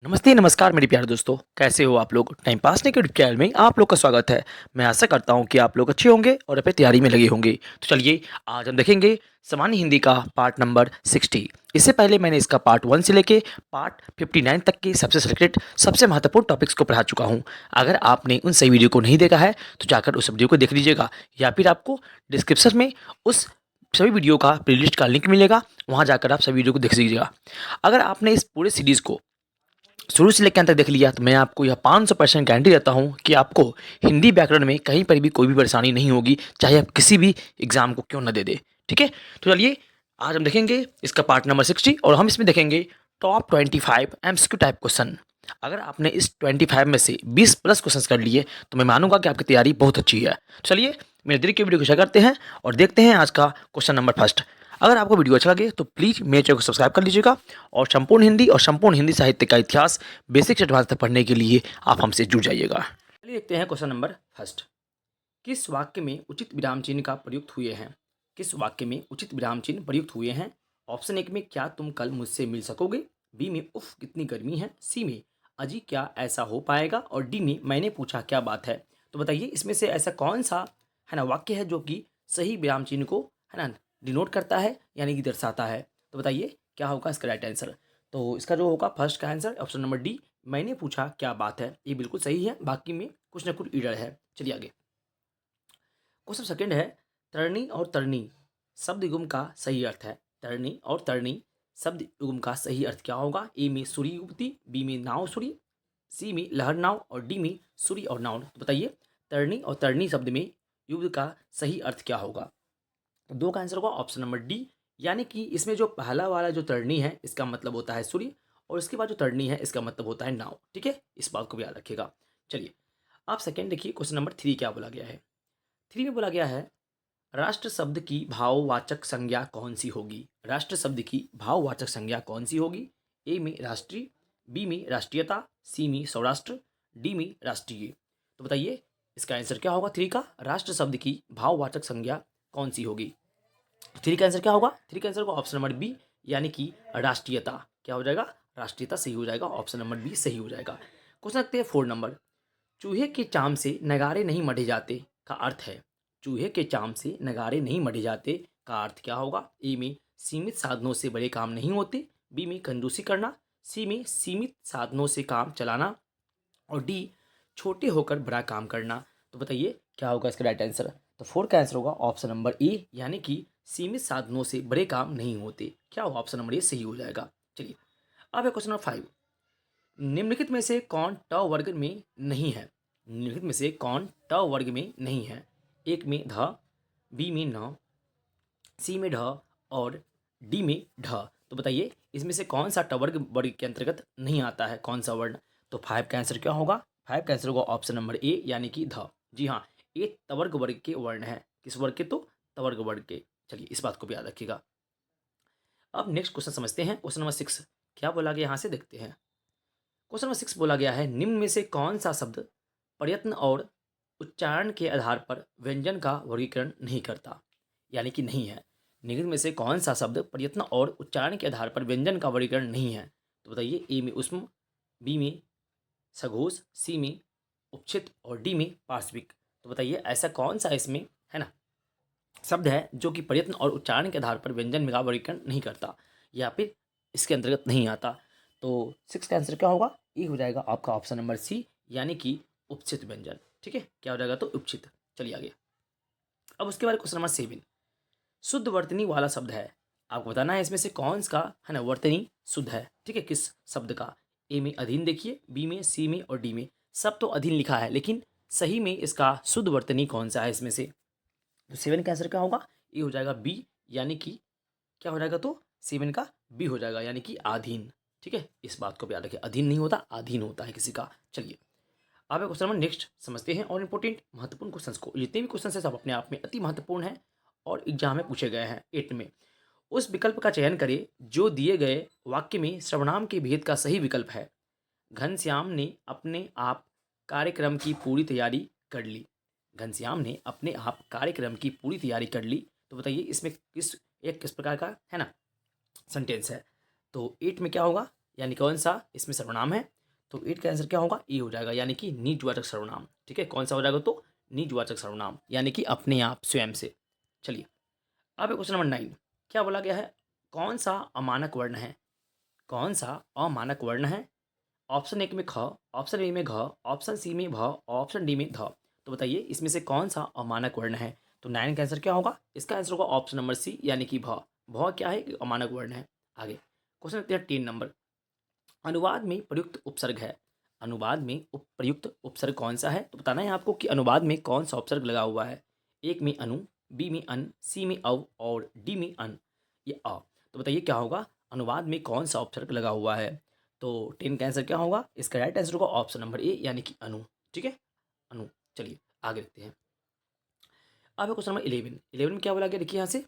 नमस्ते, नमस्कार मेरे प्यारे दोस्तों, कैसे हो आप लोग? टाइम पास नहीं के यूट्यूब चैनल में आप लोग का स्वागत है। मैं आशा करता हूँ कि आप लोग अच्छे होंगे और अपनी तैयारी में लगे होंगे। तो चलिए, आज हम देखेंगे सामान्य हिंदी का पार्ट नंबर 60। इससे पहले मैंने इसका पार्ट 1 से लेके पार्ट 59 तक की सबसे सिलेक्टेड, सबसे महत्वपूर्ण टॉपिक्स को पढ़ा चुका हूँ। अगर आपने उन सही वीडियो को नहीं देखा है, तो जाकर उस वीडियो को देख लीजिएगा या फिर आपको डिस्क्रिप्शन में उस सभी वीडियो का प्लेलिस्ट का लिंक मिलेगा, वहाँ जाकर आप सभी वीडियो को देख लीजिएगा। अगर आपने इस पूरे सीरीज़ को शुरू से लेकर अंत तक देख लिया तो मैं आपको यह 500% गारंटी देता हूँ कि आपको हिंदी व्याकरण में कहीं पर भी कोई भी परेशानी नहीं होगी, चाहे आप किसी भी एग्जाम को क्यों ना दे दे। ठीक है, तो चलिए, आज हम देखेंगे इसका पार्ट नंबर 60 और हम इसमें देखेंगे टॉप 25 एमसीक्यू टाइप क्वेश्चन। अगर आपने इस 25 में से 20 प्लस क्वेश्चन कर लिए तो मैं मानूंगा कि आपकी तैयारी बहुत अच्छी है। चलिए, मेरे दिल की वीडियो को शेयर करते हैं और देखते हैं आज का क्वेश्चन नंबर फर्स्ट। अगर आपको वीडियो अच्छा लगे तो प्लीज़ मेरे चैनल को सब्सक्राइब कर लीजिएगा और संपूर्ण हिंदी साहित्य का इतिहास बेसिक से एडवांस तक पढ़ने के लिए आप हमसे जुड़ जाइएगा। चलिए देखते हैं क्वेश्चन नंबर फर्स्ट। किस वाक्य में उचित विराम चिन्ह का प्रयुक्त हुए हैं? किस वाक्य में उचित विराम चिन्ह प्रयुक्त हुए हैं? ऑप्शन एक में क्या तुम कल मुझसे मिल सकोगे, बी में उफ कितनी गर्मी है, सी में अजी क्या ऐसा हो पाएगा और डी में मैंने पूछा क्या बात है। तो बताइए, इसमें से ऐसा कौन सा है ना वाक्य है जो कि सही विराम चिन्ह को है ना डिनोट करता है, यानी कि दर्शाता है। तो बताइए क्या होगा इसका राइट आंसर। तो इसका जो होगा फर्स्ट का आंसर ऑप्शन नंबर डी, मैंने पूछा क्या बात है, ये बिल्कुल सही है। बाकी में कुछ ना कुछ ईडर है। चलिए आगे। क्वेश्चन सेकंड है, तरनी और तरनी शब्द युग्म का सही अर्थ है। तरनी और तरनी शब्द युग्म का सही अर्थ क्या होगा? ए में सूर्य युवती, बी में नाव सूर्य, सी में लहर नाव और डी में सूर्य और नाव। तो बताइए, तरनी और तरनी शब्द में युग्म का सही अर्थ क्या होगा? तो दो का आंसर होगा ऑप्शन नंबर डी, यानी कि इसमें जो पहला वाला जो तरनी है इसका मतलब होता है सूर्य और इसके बाद जो तरनी है इसका मतलब होता है नाव। ठीक है, इस बात को भी याद रखिएगा। चलिए, आप सेकेंड देखिए, क्वेश्चन नंबर 3 क्या बोला गया है। 3 में बोला गया है, राष्ट्र शब्द की भाववाचक संज्ञा कौन सी होगी? राष्ट्र शब्द की भाववाचक संज्ञा कौन सी होगी? ए में राष्ट्रीय, बी में राष्ट्रीयता, सी में सौराष्ट्र, डी में राष्ट्रीय। तो बताइए, इसका आंसर क्या होगा? 3 का राष्ट्र शब्द की भाववाचक संज्ञा कौन सी होगी? 3 का आंसर क्या होगा? 3 का आंसर होगा ऑप्शन नंबर बी, यानी कि राष्ट्रीयता। क्या हो जाएगा? राष्ट्रीयता सही हो जाएगा, ऑप्शन नंबर बी सही हो जाएगा। क्वेश्चन रखते हैं 4 नंबर। चूहे के चाम से नगाड़े नहीं मढ़े जाते का अर्थ है। चूहे के चाम से नगाड़े नहीं मढ़े जाते का अर्थ क्या होगा? ए में सीमित साधनों से बड़े काम नहीं होते, बी में कंजूसी करना, सी में सीमित साधनों से काम चलाना और डी छोटे होकर बड़ा काम करना। तो बताइए क्या होगा इसका राइट आंसर। तो 4 का आंसर होगा ऑप्शन नंबर ए, यानी कि सीमित साधनों से बड़े काम नहीं होते। क्या होगा? ऑप्शन नंबर ए सही हो जाएगा। चलिए, अब है क्वेश्चन नंबर 5। निम्नलिखित में से कौन ट वर्ग में नहीं है? निम्नलिखित में से कौन ट वर्ग में नहीं है? एक में ध, बी में न, सी में ढ और डी में ढ। तो बताइए, इसमें से कौन सा ट वर्ग वर्ग के अंतर्गत नहीं आता है? कौन सा वर्ण? तो 5 का आंसर क्या होगा? 5 का आंसर होगा ऑप्शन नंबर ए, यानी कि ध। जी हाँ, ये तवर्ग वर्ग के वर्ण है। किस वर्ग के? तो तवर्ग वर्ग के। चलिए, इस बात को भी याद रखिएगा। अब नेक्स्ट क्वेश्चन समझते हैं। क्वेश्चन नंबर 6 क्या बोला गया, यहाँ से देखते हैं। क्वेश्चन नंबर 6 बोला गया है, निम्न में से कौन सा शब्द प्रयत्न और उच्चारण के आधार पर व्यंजन का वर्गीकरण नहीं करता, यानी कि नहीं है। निम्न में से कौन सा शब्द प्रयत्न और उच्चारण के आधार पर व्यंजन का वर्गीकरण नहीं है? तो बताइए, ए में उष्म, बी में सघोष, सी में उपक्षित और डी में पार्श्विक। तो बताइए, ऐसा कौन सा इसमें है ना शब्द है जो कि प्रयत्न और उच्चारण के आधार पर व्यंजन का वर्गीकरण नहीं करता या फिर इसके अंतर्गत नहीं आता? तो 6 का आंसर क्या होगा? ये हो जाएगा आपका ऑप्शन नंबर सी, यानी कि उपचित व्यंजन। ठीक है, क्या हो जाएगा? तो उपचित। चलिए आगे। अब उसके बाद क्वेश्चन नंबर 7 शुद्ध वर्तनी वाला शब्द है। आपको बताना है इसमें से कौन सा है ना वर्तनी शुद्ध है। ठीक है, किस शब्द का? ए में अधीन देखिए, बी में, सी में और डी में। सब तो अधीन लिखा है, लेकिन सही में इसका शुद्ध वर्तनी कौन सा है इसमें से? तो 7 का आंसर क्या होगा? ये हो जाएगा बी, यानी कि क्या हो जाएगा? तो 7 का बी हो जाएगा, यानी कि आधीन। ठीक है, इस बात को भी याद रखिए, अधीन नहीं होता, आधीन होता है किसी का। चलिए, अब क्वेश्चन नंबर नेक्स्ट समझते हैं और इंपॉर्टेंट महत्वपूर्ण क्वेश्चन को। जितने भी क्वेश्चन है सब अपने आप में अति महत्वपूर्ण है और एग्जाम में पूछे गए हैं 8 में। उस विकल्प का चयन करें जो दिए गए वाक्य में सर्वनाम के भेद का सही विकल्प है। घनश्याम ने अपने आप कार्यक्रम की पूरी तैयारी कर ली। घनश्याम ने अपने आप कार्यक्रम की पूरी तैयारी कर ली। तो बताइए, इसमें किस प्रकार का है ना सेंटेंस है? तो 8 में क्या होगा? यानी कौन सा इसमें सर्वनाम है, तो इट का आंसर क्या होगा, ए हो जाएगा, यानी कि निजवाचक सर्वनाम। ठीक है, कौन सा हो जाएगा, तो निजवाचक सर्वनाम, यानी कि अपने आप, स्वयं से। चलिए, अब क्वेश्चन नंबर 9, क्या बोला गया है, कौन सा अमानक वर्ण है, कौन सा अमानक वर्ण है। ऑप्शन एक में ख, ऑप्शन बी में घ, ऑप्शन सी में भ, ऑप्शन डी में ध। तो बताइए इसमें से कौन सा अमानक वर्ण है। तो 9 का आंसर क्या होगा, इसका आंसर होगा ऑप्शन नंबर सी, यानी कि भ। भ क्या है, अमानक वर्ण है। आगे क्वेश्चन देखते हैं 3 नंबर, अनुवाद में प्रयुक्त उपसर्ग है। अनुवाद में प्रयुक्त उपसर्ग कौन सा है, तो बताना है आपको कि अनुवाद में कौन सा उपसर्ग लगा हुआ है। एक में अनु, बी में अन, सी में अव और डी में अन, ये अ। तो बताइए क्या होगा, अनुवाद में कौन सा उपसर्ग लगा हुआ है। तो 10 का आंसर क्या होगा, इसका राइट आंसर होगा ऑप्शन नंबर ए, यानी कि अनु। ठीक है, अनु। चलिए आगे देखते हैं। अब क्वेश्चन नंबर 11 में क्या बोला गया, देखिए यहाँ से,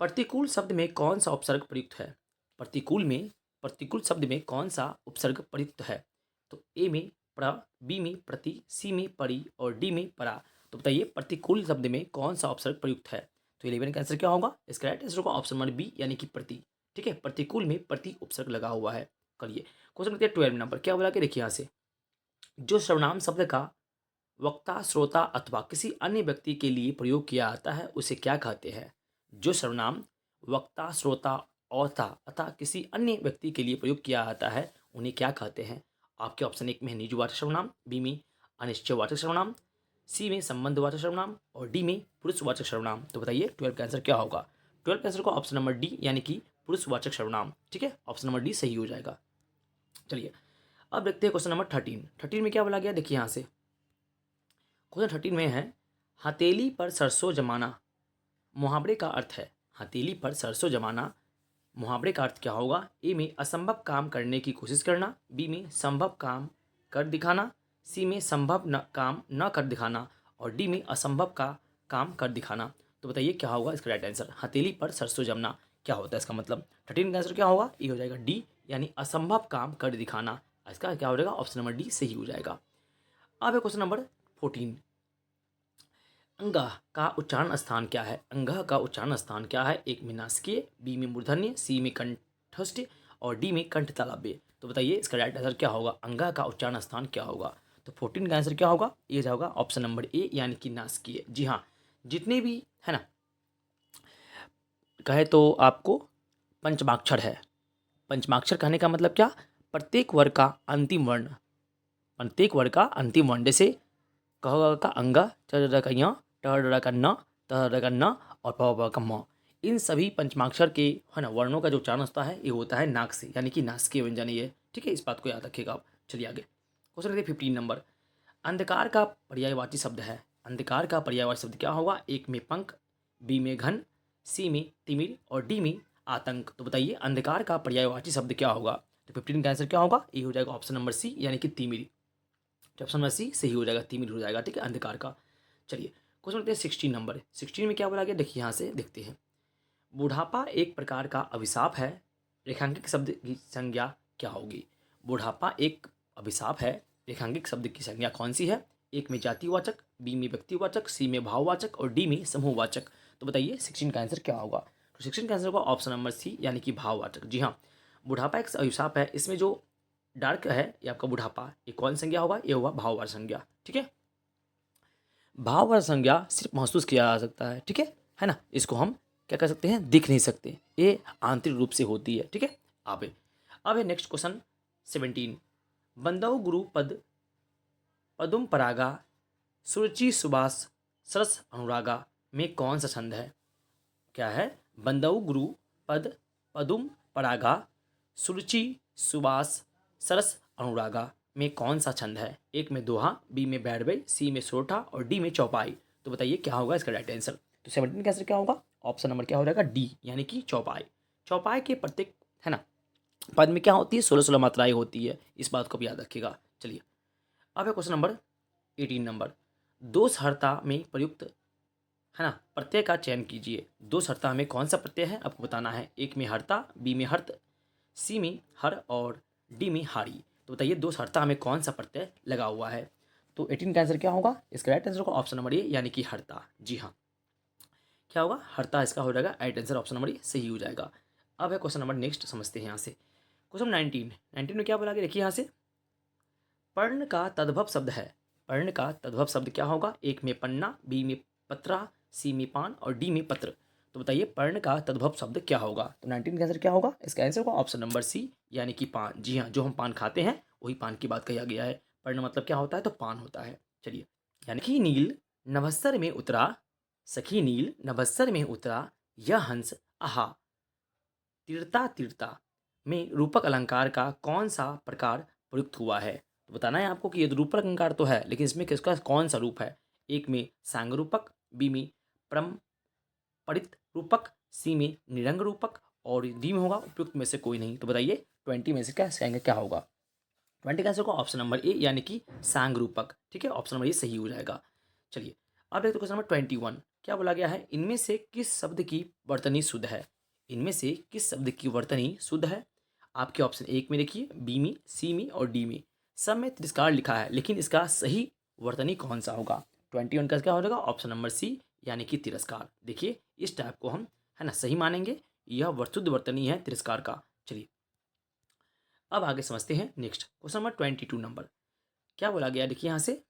प्रतिकूल शब्द में कौन सा उपसर्ग प्रयुक्त है। प्रतिकूल शब्द में कौन सा उपसर्ग प्रयुक्त है। तो ए में प्र, बी में प्रति, सी में परि और डी में परा। तो बताइए प्रतिकूल शब्द में कौन सा उपसर्ग प्रयुक्त है। तो 11 का आंसर क्या होगा, इसका राइट आंसर होगा ऑप्शन नंबर बी, यानी कि प्रति। ठीक है, प्रतिकूल में प्रति उपसर्ग लगा हुआ है। करिए क्वेश्चन देखते हैं 12 नंबर, क्या बोला कि देखिए यहाँ से, जो सर्वनाम शब्द का वक्ता, श्रोता अथवा किसी अन्य व्यक्ति के लिए प्रयोग किया जाता है उसे क्या कहते हैं। जो सर्वनाम वक्ता, श्रोता अथवा किसी अन्य व्यक्ति के लिए प्रयोग किया जाता है उन्हें क्या कहते हैं। आपके ऑप्शन एक में है निजवाचक सर्वनाम, बी में अनिश्चयवाचक सर्वनाम, सी में संबंधवाचक सर्वनाम और डी में पुरुषवाचक सर्वनाम। तो बताइए 12 का आंसर क्या होगा। 12 का आंसर होगा ऑप्शन नंबर डी, यानी कि पुरुषवाचक सर्वनाम। ठीक है, ऑप्शन नंबर डी सही हो जाएगा। चलिए अब देखते हैं क्वेश्चन नंबर 13 में क्या बोला गया, देखिए यहाँ से, क्वेश्चन 13 में है, हथेली पर सरसों जमाना मुहावरे का अर्थ है। हथेली पर सरसों जमाना मुहावरे का अर्थ क्या होगा। ए में असंभव काम करने की कोशिश करना, बी में संभव काम कर दिखाना, सी में संभव न काम न कर दिखाना और डी में असंभव का काम कर दिखाना। तो बताइए क्या होगा इसका राइट आंसर। हथेली पर सरसों जमना क्या होता है इसका मतलब। 13 का आंसर क्या होगा, ये हो जाएगा डी, यानी असंभव काम कर दिखाना। इसका क्या हो जाएगा, ऑप्शन नंबर डी सही हो जाएगा। अब है क्वेश्चन नंबर 14, अंगः का उच्चारण स्थान क्या है। अंगः का उच्चारण स्थान क्या है, एक में नासिकीय, बी में मूर्धन्य, सी में कंठस्थ और डी में कंठ तालव्य। तो बताइए इसका राइट आंसर क्या होगा, अंगः का उच्चारण स्थान क्या होगा। तो 14 का आंसर क्या होगा, ये जाएगा ऑप्शन नंबर ए, यानी कि नासिकीय। जी हाँ, जितने भी है ना कहे तो आपको पंचमाक्षर है। पंचमाक्षर कहने का मतलब क्या, प्रत्येक वर्ग का अंतिम वर्ण, प्रत्येक वर्ग का अंतिम वर्ण, जैसे कह का अंग, च का य, ट का न, त का न और प का म। इन सभी पंचमाक्षर के है ना वर्णों का जो उच्चारण होता है ये होता है नाक से, यानी कि नासिकीय व्यंजन ये। ठीक है, इस बात को याद रखिएगा आप। चलिए आगे क्वेश्चन देखिए 15 नंबर, अंधकार का पर्यायवाची शब्द है। अंधकार का पर्यायवाची शब्द क्या होगा, एक में पंख, बी में घन, सी में तिमिर और डी में आतंक। तो बताइए अंधकार का पर्यायवाची शब्द क्या होगा। तो 15 का आंसर क्या होगा, ये हो जाएगा ऑप्शन नंबर सी, यानी कि तिमिर। तो ऑप्शन नंबर सी सही हो जाएगा, तिमिर हो जाएगा। ठीक है, अंधकार का। चलिए क्वेश्चन देखते हैं 16 नंबर। 16 में क्या बोला गया, देखिए यहाँ से देखते हैं, बुढ़ापा एक प्रकार का अभिशाप है, रेखांकित शब्द की संज्ञा क्या होगी। बुढ़ापा एक अभिशाप है, रेखांकित शब्द की संज्ञा कौन सी है। एक में जातिवाचक, बी में व्यक्तिवाचक, सी में भाववाचक और डी में समूहवाचक। तो बताइए 16 का आंसर क्या होगा। तो 16 का आंसर होगा ऑप्शन नंबर सी, यानी कि भाववाचक। जी हाँ, बुढ़ापा एक अभिशाप है, इसमें जो डार्क है ये आपका बुढ़ापा, ये कौन संज्ञा होगा, ये होगा भाववाचक संज्ञा। ठीक है, भाववाचक संज्ञा सिर्फ महसूस किया जा सकता है ना, इसको हम क्या कर सकते हैं, दिख नहीं सकते, ये आंतरिक रूप से होती है। ठीक है, अब है नेक्स्ट क्वेश्चन 17, बंदौ गुरु पद पदुम परागा सुरुचि सुबास सरस अनुरागा में कौन सा छंद है। क्या है, बंदौ गुरु पद पदुम परागा सुरुचि सुबास सरस अनुरागा में कौन सा छंद है। एक में दोहा, बी में बैरबई, सी में सोठा और डी में चौपाई। तो बताइए क्या होगा इसका राइट आंसर। तो 17 का आंसर क्या होगा, ऑप्शन नंबर क्या हो जाएगा, डी, यानी कि चौपाई। चौपाई के प्रत्येक है ना पद में क्या होती है, 16-16 मात्राएं होती है, इस बात को भी याद रखिएगा। चलिए अब है क्वेश्चन नंबर 18 नंबर, दोषहर्ता में प्रयुक्त है ना प्रत्यय का चयन कीजिए। दोषहर्ता में कौन सा प्रत्यय है आपको बताना है। एक में हर्ता, बी में हर्त, सी में हर और डी में हारी। तो बताइए दोषहर्ता में कौन सा प्रत्यय लगा हुआ है। तो 18 का आंसर क्या होगा, इसका राइट आंसर होगा ऑप्शन नंबर ए, यानी कि हर्ता। जी हाँ, क्या होगा, हर्ता इसका हो जाएगा right answer, option number A सही हो जाएगा। अब है क्वेश्चन नंबर नेक्स्ट समझते हैं यहाँ से, क्वेश्चन 19 में क्या बोला गया, देखिए यहाँ से, पर्ण का तद्भव शब्द है। पर्ण का तद्भव शब्द क्या होगा, एक में पन्ना, बी में पत्रा, सी में पान और डी में पत्र। तो बताइए पर्ण का तद्भव शब्द क्या होगा। तो 19 का आंसर क्या होगा, इसका आंसर होगा ऑप्शन नंबर सी, यानी कि पान। जी हाँ, जो हम पान खाते हैं वही पान की बात कहा गया है। पर्ण मतलब क्या होता है, तो पान होता है। चलिए, यानी कि नील नभस्सर में उतरा, सखी नील नभस्सर में उतरा, यह हंस आहा तीर्ता तीर्ता में रूपक अलंकार का कौन सा प्रकार प्रयुक्त हुआ है। तो बताना है आपको कि ये रूपक अलंकार तो है, लेकिन इसमें किसका कौन सा रूप है। एक में सांग रूपक, बी में परम्परित रूपक, सी में निरंग रूपक और डी में होगा उपयुक्त में से कोई नहीं। तो बताइए 20 में से क्या होगा। 20 का आंसर होगा ऑप्शन नंबर ए, यानी कि सांग रूपक। ठीक है, ऑप्शन नंबर ए सही हो जाएगा। चलिए, अब देखते क्वेश्चन नंबर 21, क्या बोला गया है, इनमें से किस शब्द की वर्तनी शुद्ध है। इनमें से किस शब्द की वर्तनी शुद्ध है। आपके ऑप्शन एक में देखिए, बी में, सी में और डी में। सब में तिरस्कार लिखा है, लेकिन इसका सही वर्तनी कौन सा होगा। 21 का क्या हो जाएगा, ऑप्शन नंबर सी, यानी कि तिरस्कार। देखिए इस टाइप को हम, है ना, सही मानेंगे। यह शुद्ध वर्तनी है तिरस्कार का। चलिए, अब आगे समझते हैं नेक्स्ट क्वेश्चन नंबर 22 नंबर, क्या बोला गया, देखिए यहाँ से,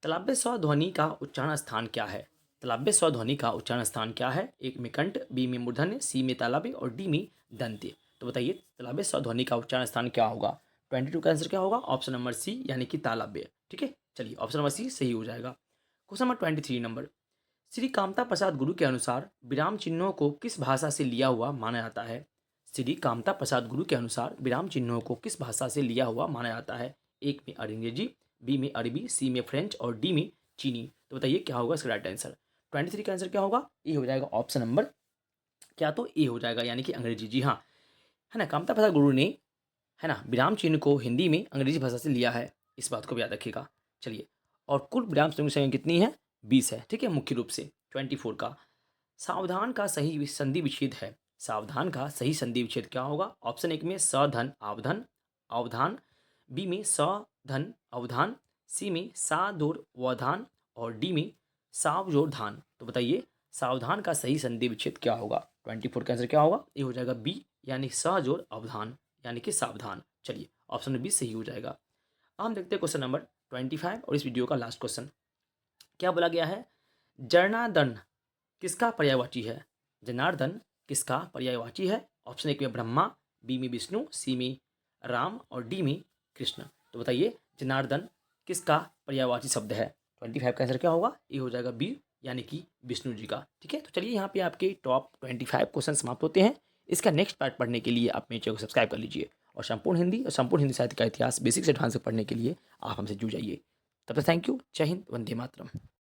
तालव्य स्व ध्वनि का उच्चारण स्थान क्या है। तालव्य स्व ध्वनि का उच्चारण स्थान क्या है, एक में कंठ, बी में मूर्धन्य, सी में तालव्य और डी में दंत्य। तो बताइए तालव्य स्व ध्वनि का उच्चारण स्थान क्या होगा। 22 का आंसर क्या होगा, ऑप्शन नंबर सी, यानी कि तालव्य। ठीक है, चलिए ऑप्शन नंबर सी सही हो जाएगा। Question number 23 number, Shri Kamta Prasad Guru के अनुसार विराम चिन्हों को किस भाषा से लिया हुआ माना जाता है। श्री कामता प्रसाद गुरु के अनुसार विराम चिन्हों को किस भाषा से लिया हुआ माना जाता है। एक में अंग्रेजी, बी में अरबी, सी में फ्रेंच और डी में चीनी। तो बताइए क्या होगा इसका राइट आंसर। 23 का आंसर क्या होगा, ए हो जाएगा ऑप्शन नंबर, क्या तो ए हो जाएगा, यानी कि अंग्रेजी। जी हाँ, है ना, कामता प्रसाद गुरु ने, है ना, विराम चिन्ह को हिंदी में अंग्रेजी भाषा से लिया है, इस बात को भी याद रखिएगा। चलिए, और कुल विराम चिन्हों की संख्या कितनी है, 20 है। ठीक है, मुख्य रूप से 24 का। सावधान का सही संधि विच्छेद है। सावधान का सही संधि विच्छेद क्या होगा। ऑप्शन एक में सधन आवधन अवधान, बी में सधन अवधान, सी में सादोर वधान और डी में सावजोर धान। तो बताइए सावधान का सही संधि विच्छेद क्या होगा। 24 का आंसर क्या होगा, ये हो जाएगा बी, यानी सहजोर अवधान, यानी कि सावधान। चलिए ऑप्शन बी सही हो जाएगा। अब हम देखते हैं क्वेश्चन नंबर 25 और इस वीडियो का लास्ट क्वेश्चन, क्या बोला गया है, जनार्दन किसका पर्यायवाची है। जनार्दन किसका पर्यायवाची है। ऑप्शन एक में ब्रह्मा, बी में विष्णु, सी में राम और डी में कृष्ण। तो बताइए जनार्दन किसका पर्यायवाची शब्द है। 25 का आंसर क्या होगा, ये हो जाएगा बी, यानी कि विष्णु जी का। ठीक है, तो चलिए यहाँ पे आपके टॉप 25 क्वेश्चन समाप्त होते हैं। इसका नेक्स्ट पार्ट पढ़ने के लिए आप मेरे चैनल को सब्सक्राइब कर लीजिए और संपूर्ण हिंदी और संपूर्ण हिंदी साहित्य का इतिहास बेसिक से एडवांस तक पढ़ने के लिए आप हमसे जुड़ जाइए। तब तक थैंक यू, जय हिंद, वंदे मातरम।